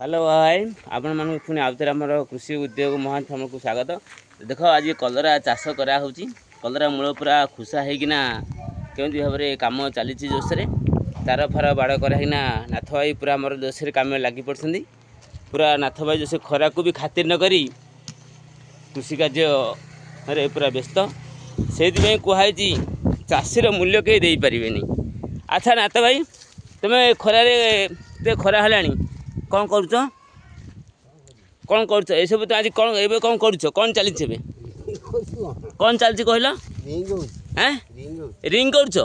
Hello भाई आपण मन पुणी आउे आम कृषि उद्योग महान को स्वागत। देख आज कलरा चाष करा कलरा मूल पूरा खुशा होना केमी भाव में कम चली जोशे तार फार बाड़ कराइना नाथ भाई पूरा आम जोशे कम लगी पड़ती पूरा नाथ भाई जोशे खरा को भी खातिर न करी कृषि कार्य पूरा व्यस्त से कहुई चाषीर मूल्य कहीं दे पारे। अच्छा नाथ भाई तुम्हें खरा है कौन करुच कौन करुच ये सब तो आज कौन ए कौन करुच कौन चली कौन चलती कहल रिंग करुच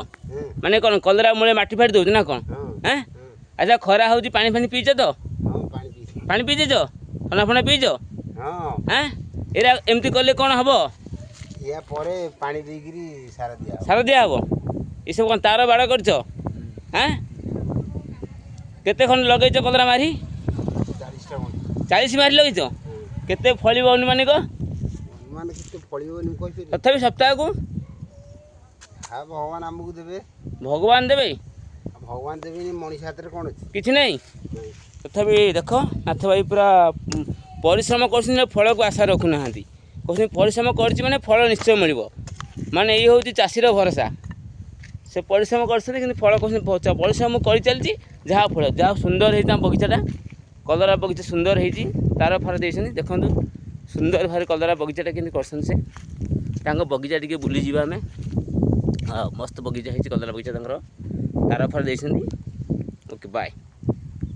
माने कौन कलरा मूले माटी फाटी दौच ना कौन हैं। अच्छा खरा हो पानी फानी पीच तो पानी पीच फना फना पीच हैं एरा एमती कले कौन हम सार दिया हम ये सब कौन तार बाड़ कर हैं केते खंड लगेच कलरा मारी 40 मारी लगेच केते फलिब अनुमानिक तथापि सप्ताह को भगवान देवे मनीष हाथ में कौन अच्छे किसी नहीं तथापि देख नाथ भाई पूरा परिश्रम कर फल को आशा रखुना कहते परिश्रम कर फल निश्चय मिल माने ये हूँ चाषीर भरोसा से परिश्रम कर फल कहते परिश्रम कर चलती जहाँ फल जहाँ सुंदर होता बगीचाटा कलरा बगीचा सुंदर होती तार फार देखते देखो सुंदर भाव कलरा बगीचाटा के कर बगीचा टी बुली जावा आम हाँ मस्त बगीचा होती कलरा बगीचा तार फार देखते। Okay bye.